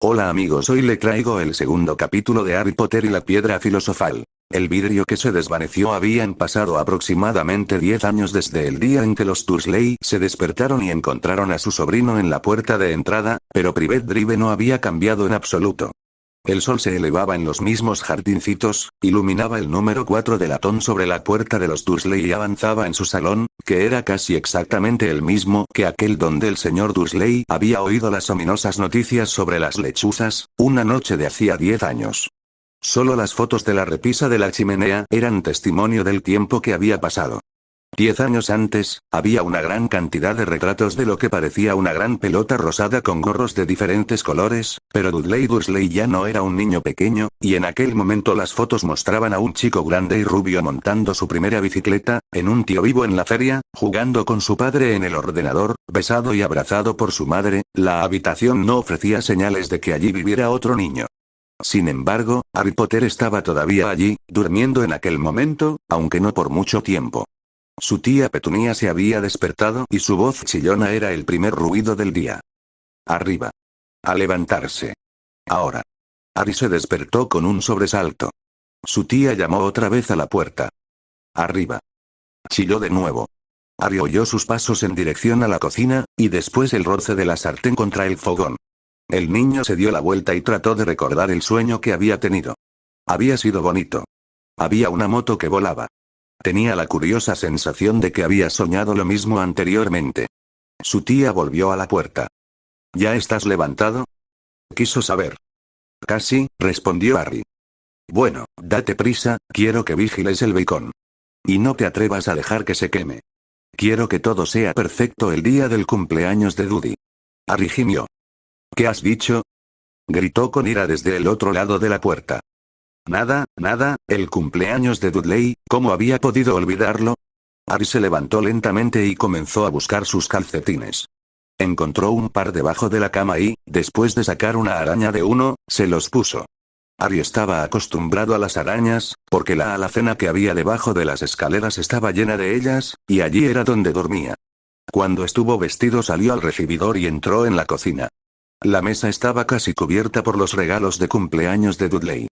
Hola amigos, hoy le traigo el segundo capítulo de Harry Potter y la Piedra Filosofal. El vidrio que se desvaneció. Habían pasado aproximadamente 10 años desde el día en que los Dursley se despertaron y encontraron a su sobrino en la puerta de entrada, pero Privet Drive no había cambiado en absoluto. El sol se elevaba en los mismos jardincitos, iluminaba el número 4 de latón sobre la puerta de los Dursley y avanzaba en su salón, que era casi exactamente el mismo que aquel donde el señor Dursley había oído las ominosas noticias sobre las lechuzas, una noche de hacía 10 años. Solo las fotos de la repisa de la chimenea eran testimonio del tiempo que había pasado. 10 años antes, había una gran cantidad de retratos de lo que parecía una gran pelota rosada con gorros de diferentes colores, pero Dudley Dursley ya no era un niño pequeño, y en aquel momento las fotos mostraban a un chico grande y rubio montando su primera bicicleta, en un tío vivo en la feria, jugando con su padre en el ordenador, besado y abrazado por su madre. La habitación no ofrecía señales de que allí viviera otro niño. Sin embargo, Harry Potter estaba todavía allí, durmiendo en aquel momento, aunque no por mucho tiempo. Su tía Petunia se había despertado y su voz chillona era el primer ruido del día. Arriba. A levantarse. Ahora. Harry se despertó con un sobresalto. Su tía llamó otra vez a la puerta. Arriba. Chilló de nuevo. Harry oyó sus pasos en dirección a la cocina, y después el roce de la sartén contra el fogón. El niño se dio la vuelta y trató de recordar el sueño que había tenido. Había sido bonito. Había una moto que volaba. Tenía la curiosa sensación de que había soñado lo mismo anteriormente. Su tía volvió a la puerta. ¿Ya estás levantado? Quiso saber. Casi, respondió Harry. Bueno, date prisa, quiero que vigiles el bacon. Y no te atrevas a dejar que se queme. Quiero que todo sea perfecto el día del cumpleaños de Dudy. Harry gimió. ¿Qué has dicho? Gritó con ira desde el otro lado de la puerta. Nada, el cumpleaños de Dudley, ¿cómo había podido olvidarlo? Harry se levantó lentamente y comenzó a buscar sus calcetines. Encontró un par debajo de la cama y, después de sacar una araña de uno, se los puso. Harry estaba acostumbrado a las arañas, porque la alacena que había debajo de las escaleras estaba llena de ellas, y allí era donde dormía. Cuando estuvo vestido salió al recibidor y entró en la cocina. La mesa estaba casi cubierta por los regalos de cumpleaños de Dudley.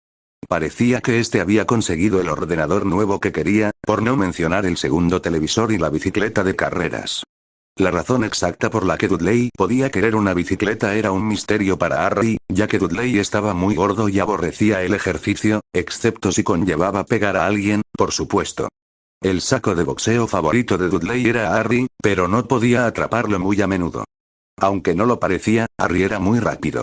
Parecía que este había conseguido el ordenador nuevo que quería, por no mencionar el segundo televisor y la bicicleta de carreras. La razón exacta por la que Dudley podía querer una bicicleta era un misterio para Harry, ya que Dudley estaba muy gordo y aborrecía el ejercicio, excepto si conllevaba pegar a alguien, por supuesto. El saco de boxeo favorito de Dudley era Harry, pero no podía atraparlo muy a menudo. Aunque no lo parecía, Harry era muy rápido.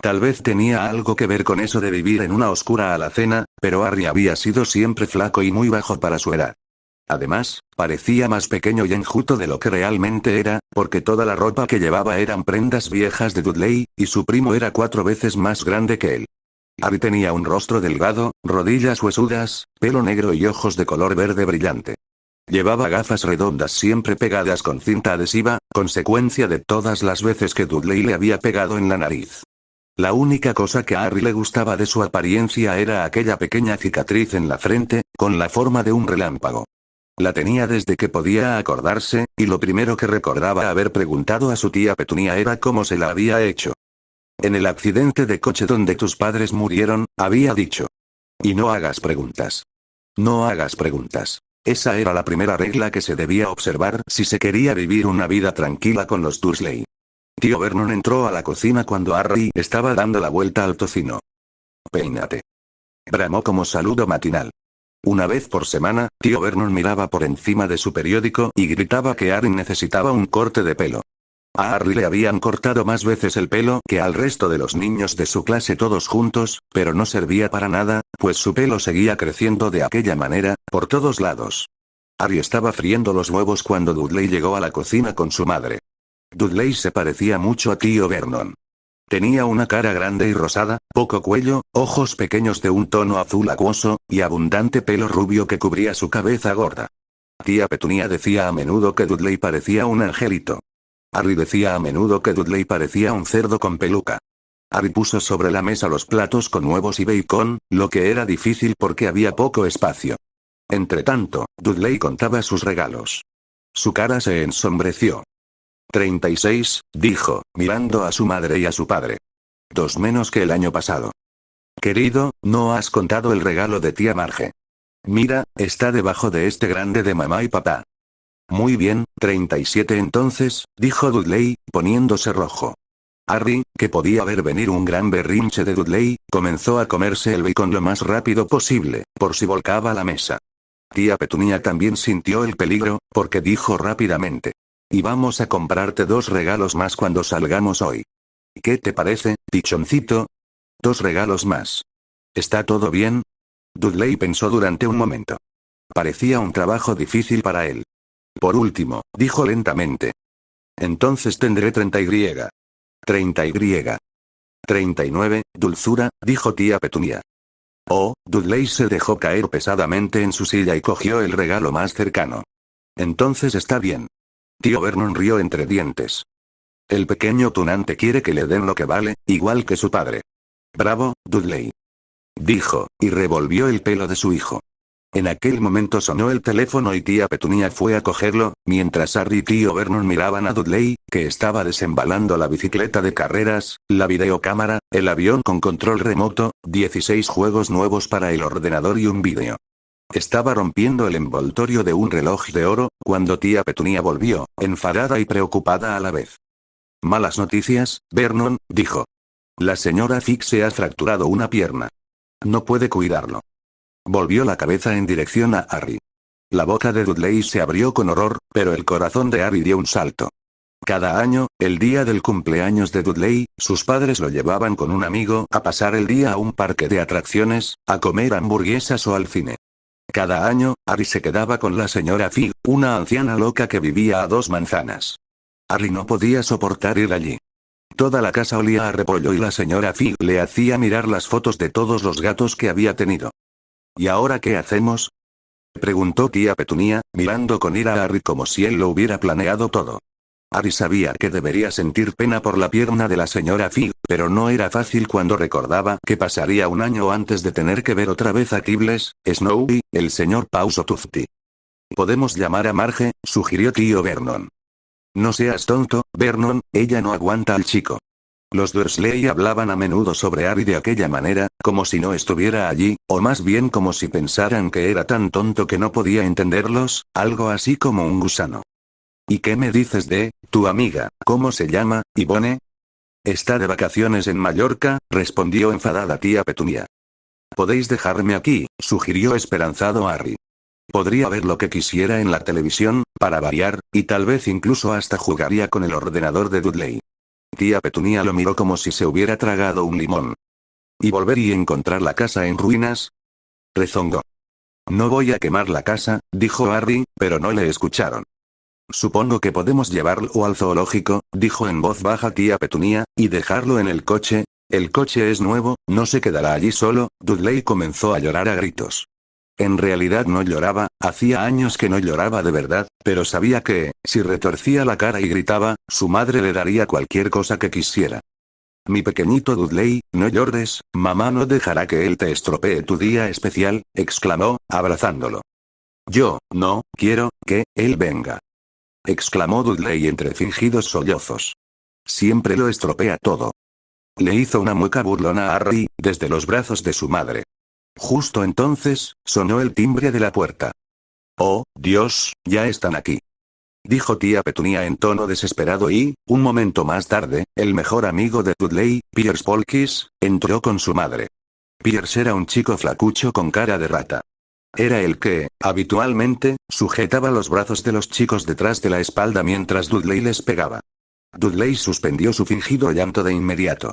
Tal vez tenía algo que ver con eso de vivir en una oscura alacena, pero Harry había sido siempre flaco y muy bajo para su edad. Además, parecía más pequeño y enjuto de lo que realmente era, porque toda la ropa que llevaba eran prendas viejas de Dudley, y su primo era 4 veces más grande que él. Harry tenía un rostro delgado, rodillas huesudas, pelo negro y ojos de color verde brillante. Llevaba gafas redondas siempre pegadas con cinta adhesiva, consecuencia de todas las veces que Dudley le había pegado en la nariz. La única cosa que a Harry le gustaba de su apariencia era aquella pequeña cicatriz en la frente, con la forma de un relámpago. La tenía desde que podía acordarse, y lo primero que recordaba haber preguntado a su tía Petunia era cómo se la había hecho. En el accidente de coche donde tus padres murieron, había dicho. Y no hagas preguntas. No hagas preguntas. Esa era la primera regla que se debía observar si se quería vivir una vida tranquila con los Dursley. Tío Vernon entró a la cocina cuando Harry estaba dando la vuelta al tocino. Peínate. Bramó como saludo matinal. Una vez por semana, tío Vernon miraba por encima de su periódico y gritaba que Harry necesitaba un corte de pelo. A Harry le habían cortado más veces el pelo que al resto de los niños de su clase todos juntos, pero no servía para nada, pues su pelo seguía creciendo de aquella manera, por todos lados. Harry estaba friendo los huevos cuando Dudley llegó a la cocina con su madre. Dudley se parecía mucho a tío Vernon. Tenía una cara grande y rosada, poco cuello, ojos pequeños de un tono azul acuoso, y abundante pelo rubio que cubría su cabeza gorda. Tía Petunia decía a menudo que Dudley parecía un angelito. Harry decía a menudo que Dudley parecía un cerdo con peluca. Harry puso sobre la mesa los platos con huevos y bacon, lo que era difícil porque había poco espacio. Entretanto, Dudley contaba sus regalos. Su cara se ensombreció. 36, dijo, mirando a su madre y a su padre. 2 menos que el año pasado. Querido, no has contado el regalo de tía Marge. Mira, está debajo de este grande de mamá y papá. Muy bien, 37 entonces, dijo Dudley, poniéndose rojo. Harry, que podía ver venir un gran berrinche de Dudley, comenzó a comerse el bacon lo más rápido posible, por si volcaba la mesa. Tía Petunia también sintió el peligro, porque dijo rápidamente. Y vamos a comprarte 2 regalos más cuando salgamos hoy. ¿Qué te parece, pichoncito? 2 regalos más. ¿Está todo bien? Dudley pensó durante un momento. Parecía un trabajo difícil para él. Por último, dijo lentamente. Entonces tendré 30 y. 30 y. 39, dulzura, dijo tía Petunia. Oh, Dudley se dejó caer pesadamente en su silla y cogió el regalo más cercano. Entonces está bien. Tío Vernon rió entre dientes. El pequeño tunante quiere que le den lo que vale, igual que su padre. Bravo, Dudley. Dijo, y revolvió el pelo de su hijo. En aquel momento sonó el teléfono y tía Petunia fue a cogerlo, mientras Harry y tío Vernon miraban a Dudley, que estaba desembalando la bicicleta de carreras, la videocámara, el avión con control remoto, 16 juegos nuevos para el ordenador y un vídeo. Estaba rompiendo el envoltorio de un reloj de oro, cuando tía Petunia volvió, enfadada y preocupada a la vez. Malas noticias, Vernon, dijo. La señora Fig se ha fracturado una pierna. No puede cuidarlo. Volvió la cabeza en dirección a Harry. La boca de Dudley se abrió con horror, pero el corazón de Harry dio un salto. Cada año, el día del cumpleaños de Dudley, sus padres lo llevaban con un amigo a pasar el día a un parque de atracciones, a comer hamburguesas o al cine. Cada año, Harry se quedaba con la señora Fig, una anciana loca que vivía a 2 manzanas. Harry no podía soportar ir allí. Toda la casa olía a repollo y la señora Fig le hacía mirar las fotos de todos los gatos que había tenido. ¿Y ahora qué hacemos? Preguntó tía Petunia, mirando con ira a Harry como si él lo hubiera planeado todo. Harry sabía que debería sentir pena por la pierna de la señora Fig, pero no era fácil cuando recordaba que pasaría un año antes de tener que ver otra vez a Kibbles, Snowy, el señor Pauso Tufty. Podemos llamar a Marge, sugirió tío Vernon. No seas tonto, Vernon, ella no aguanta al chico. Los Dursley hablaban a menudo sobre Harry de aquella manera, como si no estuviera allí, o más bien como si pensaran que era tan tonto que no podía entenderlos, algo así como un gusano. ¿Y qué me dices de, tu amiga, cómo se llama, Yvonne? Está de vacaciones en Mallorca, respondió enfadada tía Petunia. Podéis dejarme aquí, sugirió esperanzado Harry. Podría ver lo que quisiera en la televisión, para variar, y tal vez incluso hasta jugaría con el ordenador de Dudley. Tía Petunia lo miró como si se hubiera tragado un limón. ¿Y volver y encontrar la casa en ruinas? Rezongó. No voy a quemar la casa, dijo Harry, pero no le escucharon. Supongo que podemos llevarlo al zoológico, dijo en voz baja tía Petunia, y dejarlo en el coche. El coche es nuevo, no se quedará allí solo. Dudley comenzó a llorar a gritos. En realidad no lloraba, hacía años que no lloraba de verdad, pero sabía que, si retorcía la cara y gritaba, su madre le daría cualquier cosa que quisiera. Mi pequeñito Dudley, no llores, mamá no dejará que él te estropee tu día especial, exclamó, abrazándolo. Yo, no, quiero, que, él venga. Exclamó Dudley entre fingidos sollozos. Siempre lo estropea todo. Le hizo una mueca burlona a Harry, desde los brazos de su madre. Justo entonces, sonó el timbre de la puerta. Oh, Dios, ya están aquí. Dijo tía Petunia en tono desesperado y, un momento más tarde, el mejor amigo de Dudley, Piers Polkiss, entró con su madre. Piers era un chico flacucho con cara de rata. Era el que, habitualmente, sujetaba los brazos de los chicos detrás de la espalda mientras Dudley les pegaba. Dudley suspendió su fingido llanto de inmediato.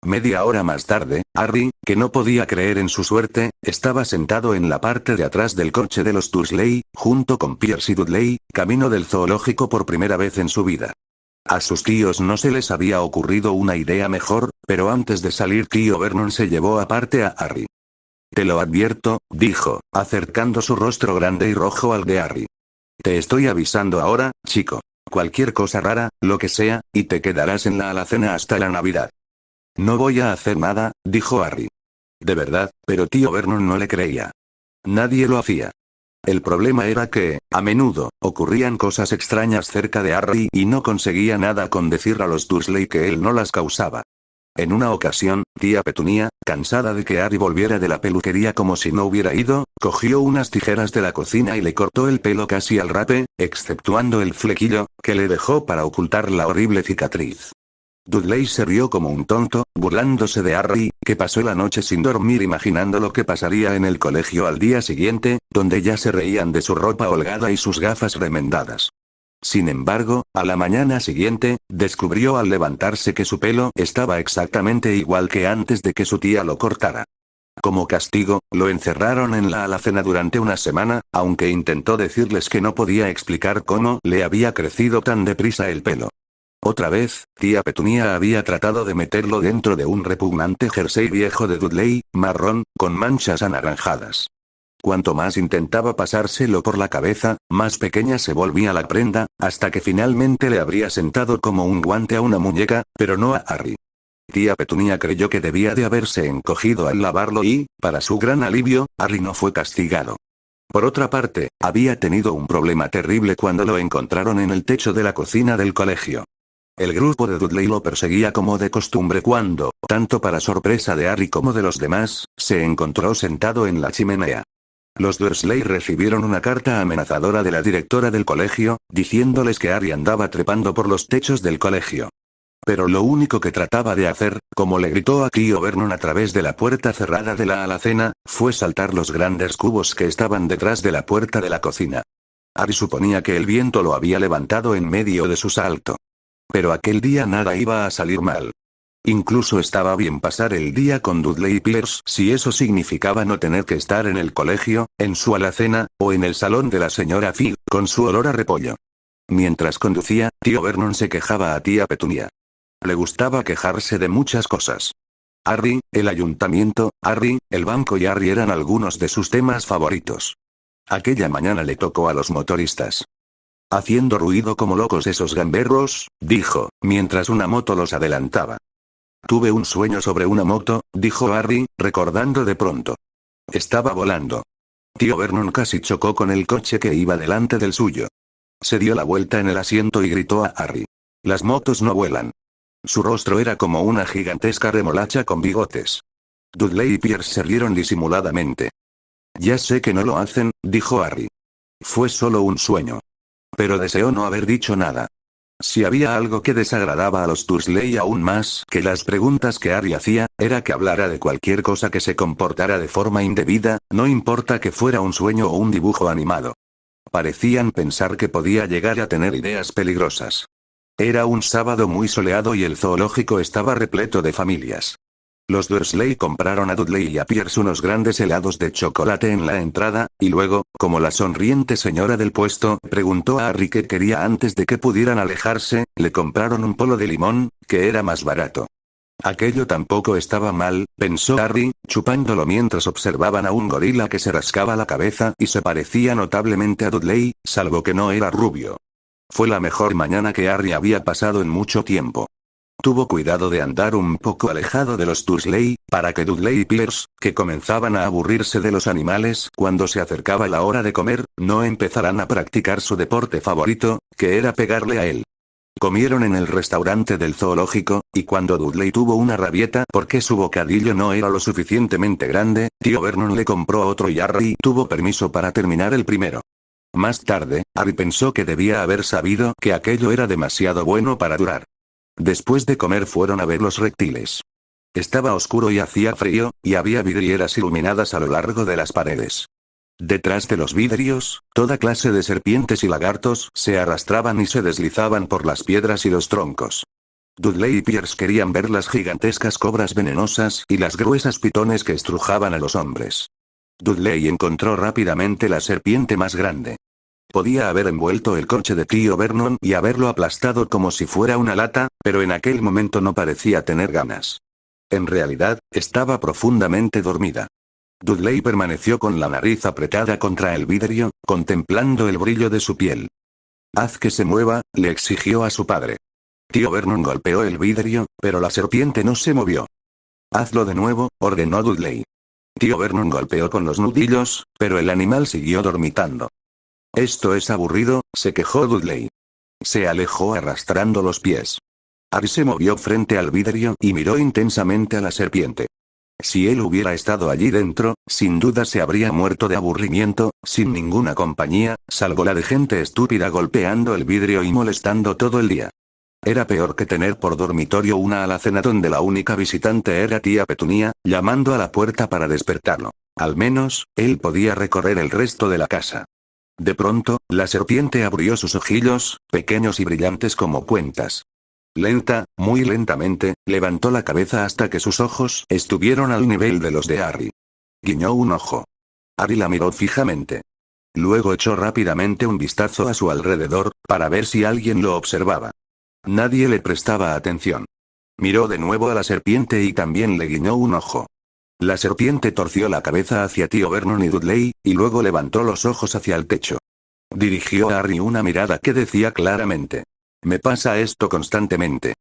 Media hora más tarde, Harry, que no podía creer en su suerte, estaba sentado en la parte de atrás del coche de los Dursley, junto con Piers y Dudley, camino del zoológico por primera vez en su vida. A sus tíos no se les había ocurrido una idea mejor, pero antes de salir tío Vernon se llevó aparte a Harry. Te lo advierto, dijo, acercando su rostro grande y rojo al de Harry. Te estoy avisando ahora, chico. Cualquier cosa rara, lo que sea, y te quedarás en la alacena hasta la Navidad. No voy a hacer nada, dijo Harry. De verdad, pero tío Vernon no le creía. Nadie lo hacía. El problema era que, a menudo, ocurrían cosas extrañas cerca de Harry y no conseguía nada con decir a los Dursley que él no las causaba. En una ocasión, tía Petunia, cansada de que Harry volviera de la peluquería como si no hubiera ido, cogió unas tijeras de la cocina y le cortó el pelo casi al rape, exceptuando el flequillo, que le dejó para ocultar la horrible cicatriz. Dudley se rió como un tonto, burlándose de Harry, que pasó la noche sin dormir imaginando lo que pasaría en el colegio al día siguiente, donde ya se reían de su ropa holgada y sus gafas remendadas. Sin embargo, a la mañana siguiente, descubrió al levantarse que su pelo estaba exactamente igual que antes de que su tía lo cortara. Como castigo, lo encerraron en la alacena durante una semana, aunque intentó decirles que no podía explicar cómo le había crecido tan deprisa el pelo. Otra vez, tía Petunia había tratado de meterlo dentro de un repugnante jersey viejo de Dudley, marrón, con manchas anaranjadas. Cuanto más intentaba pasárselo por la cabeza, más pequeña se volvía la prenda, hasta que finalmente le habría sentado como un guante a una muñeca, pero no a Harry. Tía Petunia creyó que debía de haberse encogido al lavarlo y, para su gran alivio, Harry no fue castigado. Por otra parte, había tenido un problema terrible cuando lo encontraron en el techo de la cocina del colegio. El grupo de Dudley lo perseguía como de costumbre cuando, tanto para sorpresa de Harry como de los demás, se encontró sentado en la chimenea. Los Dursley recibieron una carta amenazadora de la directora del colegio, diciéndoles que Harry andaba trepando por los techos del colegio. Pero lo único que trataba de hacer, como le gritó a tío Vernon a través de la puerta cerrada de la alacena, fue saltar los grandes cubos que estaban detrás de la puerta de la cocina. Harry suponía que el viento lo había levantado en medio de su salto. Pero aquel día nada iba a salir mal. Incluso estaba bien pasar el día con Dudley Pierce si eso significaba no tener que estar en el colegio, en su alacena, o en el salón de la señora Fig, con su olor a repollo. Mientras conducía, tío Vernon se quejaba a tía Petunia. Le gustaba quejarse de muchas cosas. Harry, el ayuntamiento, Harry, el banco y Harry eran algunos de sus temas favoritos. Aquella mañana le tocó a los motoristas. Haciendo ruido como locos esos gamberros, dijo, mientras una moto los adelantaba. Tuve un sueño sobre una moto, dijo Harry, recordando de pronto. Estaba volando. Tío Vernon casi chocó con el coche que iba delante del suyo. Se dio la vuelta en el asiento y gritó a Harry. Las motos no vuelan. Su rostro era como una gigantesca remolacha con bigotes. Dudley y Pierce se rieron disimuladamente. Ya sé que no lo hacen, dijo Harry. Fue solo un sueño. Pero deseó no haber dicho nada. Si había algo que desagradaba a los Dursley aún más que las preguntas que Harry hacía, era que hablara de cualquier cosa que se comportara de forma indebida, no importa que fuera un sueño o un dibujo animado. Parecían pensar que podía llegar a tener ideas peligrosas. Era un sábado muy soleado y el zoológico estaba repleto de familias. Los Dursley compraron a Dudley y a Pierce unos grandes helados de chocolate en la entrada, y luego, como la sonriente señora del puesto preguntó a Harry qué quería antes de que pudieran alejarse, le compraron un polo de limón, que era más barato. Aquello tampoco estaba mal, pensó Harry, chupándolo mientras observaban a un gorila que se rascaba la cabeza y se parecía notablemente a Dudley, salvo que no era rubio. Fue la mejor mañana que Harry había pasado en mucho tiempo. Tuvo cuidado de andar un poco alejado de los Dursley, para que Dudley y Pierce, que comenzaban a aburrirse de los animales cuando se acercaba la hora de comer, no empezaran a practicar su deporte favorito, que era pegarle a él. Comieron en el restaurante del zoológico, y cuando Dudley tuvo una rabieta porque su bocadillo no era lo suficientemente grande, tío Vernon le compró otro y Harry tuvo permiso para terminar el primero. Más tarde, Harry pensó que debía haber sabido que aquello era demasiado bueno para durar. Después de comer fueron a ver los reptiles. Estaba oscuro y hacía frío, y había vidrieras iluminadas a lo largo de las paredes. Detrás de los vidrios, toda clase de serpientes y lagartos se arrastraban y se deslizaban por las piedras y los troncos. Dudley y Pierce querían ver las gigantescas cobras venenosas y las gruesas pitones que estrujaban a los hombres. Dudley encontró rápidamente la serpiente más grande. Podía haber envuelto el coche de tío Vernon y haberlo aplastado como si fuera una lata, pero en aquel momento no parecía tener ganas. En realidad, estaba profundamente dormida. Dudley permaneció con la nariz apretada contra el vidrio, contemplando el brillo de su piel. «Haz que se mueva», le exigió a su padre. Tío Vernon golpeó el vidrio, pero la serpiente no se movió. «Hazlo de nuevo», ordenó Dudley. Tío Vernon golpeó con los nudillos, pero el animal siguió dormitando. «Esto es aburrido», se quejó Dudley. Se alejó arrastrando los pies. Harry se movió frente al vidrio y miró intensamente a la serpiente. Si él hubiera estado allí dentro, sin duda se habría muerto de aburrimiento, sin ninguna compañía, salvo la de gente estúpida golpeando el vidrio y molestando todo el día. Era peor que tener por dormitorio una alacena donde la única visitante era tía Petunia, llamando a la puerta para despertarlo. Al menos, él podía recorrer el resto de la casa. De pronto, la serpiente abrió sus ojillos, pequeños y brillantes como cuentas. Lenta, muy lentamente, levantó la cabeza hasta que sus ojos estuvieron al nivel de los de Harry. Guiñó un ojo. Harry la miró fijamente. Luego echó rápidamente un vistazo a su alrededor, para ver si alguien lo observaba. Nadie le prestaba atención. Miró de nuevo a la serpiente y también le guiñó un ojo. La serpiente torció la cabeza hacia tío Vernon y Dudley, y luego levantó los ojos hacia el techo. Dirigió a Harry una mirada que decía claramente: «Me pasa esto constantemente».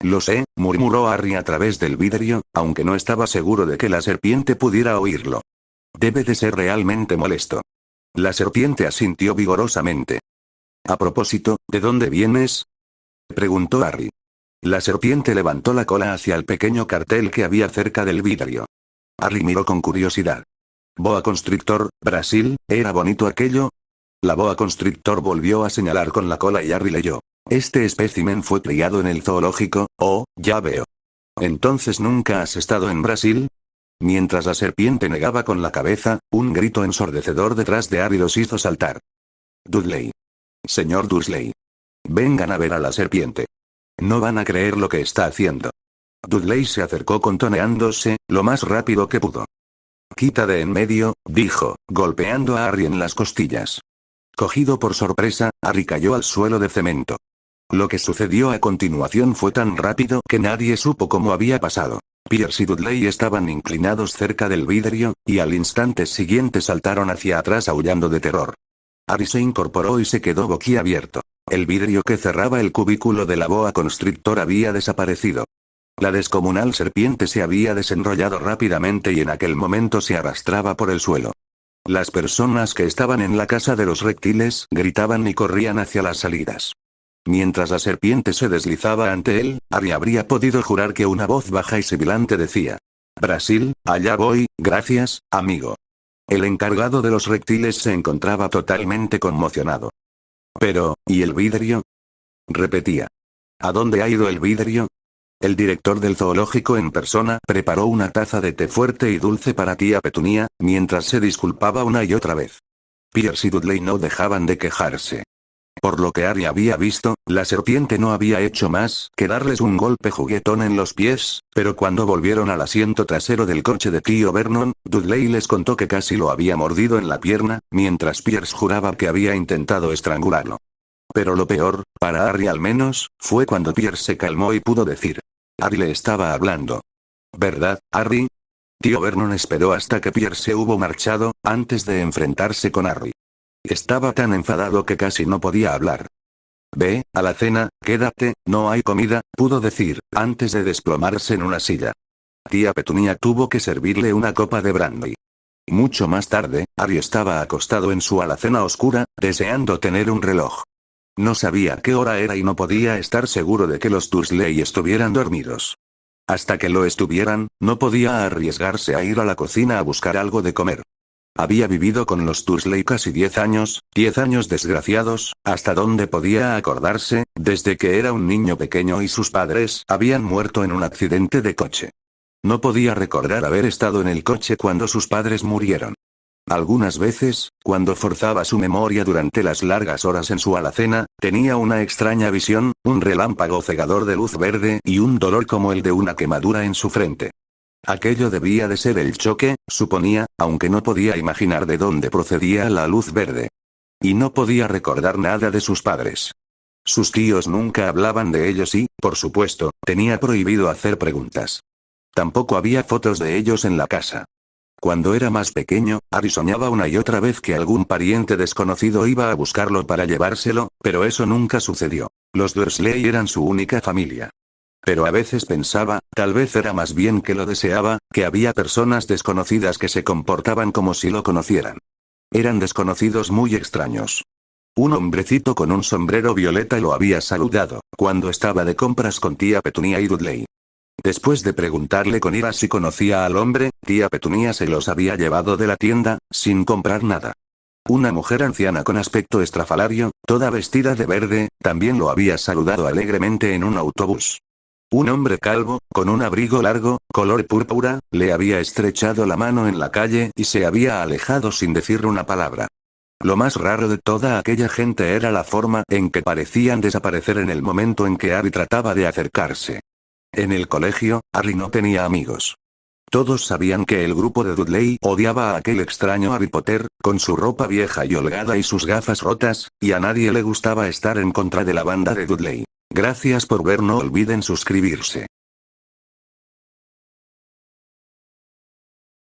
«Lo sé», murmuró Harry a través del vidrio, aunque no estaba seguro de que la serpiente pudiera oírlo. «Debe de ser realmente molesto». La serpiente asintió vigorosamente. «A propósito, ¿de dónde vienes?», preguntó Harry. La serpiente levantó la cola hacia el pequeño cartel que había cerca del vidrio. Harry miró con curiosidad. «Boa constrictor, Brasil, ¿era bonito aquello?». La boa constrictor volvió a señalar con la cola y Harry leyó: «Este espécimen fue criado en el zoológico». «Oh, ya veo. Entonces nunca has estado en Brasil». Mientras la serpiente negaba con la cabeza, un grito ensordecedor detrás de Harry los hizo saltar. «Dudley. Señor Dursley. Vengan a ver a la serpiente. No van a creer lo que está haciendo». Dudley se acercó contoneándose, lo más rápido que pudo. «Quita de en medio», dijo, golpeando a Harry en las costillas. Cogido por sorpresa, Harry cayó al suelo de cemento. Lo que sucedió a continuación fue tan rápido que nadie supo cómo había pasado. Pierce y Dudley estaban inclinados cerca del vidrio, y al instante siguiente saltaron hacia atrás aullando de terror. Harry se incorporó y se quedó boquiabierto. El vidrio que cerraba el cubículo de la boa constrictor había desaparecido. La descomunal serpiente se había desenrollado rápidamente y en aquel momento se arrastraba por el suelo. Las personas que estaban en la casa de los reptiles gritaban y corrían hacia las salidas. Mientras la serpiente se deslizaba ante él, Harry habría podido jurar que una voz baja y sibilante decía: «Brasil, allá voy, gracias, amigo». El encargado de los reptiles se encontraba totalmente conmocionado. «Pero, ¿y el vidrio?», repetía. «¿A dónde ha ido el vidrio?». El director del zoológico en persona preparó una taza de té fuerte y dulce para tía Petunia, mientras se disculpaba una y otra vez. Pierce y Dudley no dejaban de quejarse. Por lo que Harry había visto, la serpiente no había hecho más que darles un golpe juguetón en los pies, pero cuando volvieron al asiento trasero del coche de tío Vernon, Dudley les contó que casi lo había mordido en la pierna, mientras Pierce juraba que había intentado estrangularlo. Pero lo peor, para Harry al menos, fue cuando Pierce se calmó y pudo decir: «Harry le estaba hablando». «¿Verdad, Harry?». Tío Vernon esperó hasta que Pierce se hubo marchado, antes de enfrentarse con Harry. Estaba tan enfadado que casi no podía hablar. «Ve, a la cena, quédate, no hay comida», pudo decir, antes de desplomarse en una silla. Tía Petunia tuvo que servirle una copa de brandy. Mucho más tarde, Harry estaba acostado en su alacena oscura, deseando tener un reloj. No sabía qué hora era y no podía estar seguro de que los Dursley estuvieran dormidos. Hasta que lo estuvieran, no podía arriesgarse a ir a la cocina a buscar algo de comer. Había vivido con los Dursley casi 10 años desgraciados, hasta donde podía acordarse, desde que era un niño pequeño y sus padres habían muerto en un accidente de coche. No podía recordar haber estado en el coche cuando sus padres murieron. Algunas veces, cuando forzaba su memoria durante las largas horas en su alacena, tenía una extraña visión, un relámpago cegador de luz verde y un dolor como el de una quemadura en su frente. Aquello debía de ser el choque, suponía, aunque no podía imaginar de dónde procedía la luz verde. Y no podía recordar nada de sus padres. Sus tíos nunca hablaban de ellos y, por supuesto, tenía prohibido hacer preguntas. Tampoco había fotos de ellos en la casa. Cuando era más pequeño, Harry soñaba una y otra vez que algún pariente desconocido iba a buscarlo para llevárselo, pero eso nunca sucedió. Los Dursley eran su única familia. Pero a veces pensaba, tal vez era más bien que lo deseaba, que había personas desconocidas que se comportaban como si lo conocieran. Eran desconocidos muy extraños. Un hombrecito con un sombrero violeta lo había saludado, cuando estaba de compras con tía Petunia y Dudley. Después de preguntarle con ira si conocía al hombre, tía Petunia se los había llevado de la tienda, sin comprar nada. Una mujer anciana con aspecto estrafalario, toda vestida de verde, también lo había saludado alegremente en un autobús. Un hombre calvo, con un abrigo largo, color púrpura, le había estrechado la mano en la calle y se había alejado sin decir una palabra. Lo más raro de toda aquella gente era la forma en que parecían desaparecer en el momento en que Harry trataba de acercarse. En el colegio, Harry no tenía amigos. Todos sabían que el grupo de Dudley odiaba a aquel extraño Harry Potter, con su ropa vieja y holgada y sus gafas rotas, y a nadie le gustaba estar en contra de la banda de Dudley. Gracias por ver, no olviden suscribirse.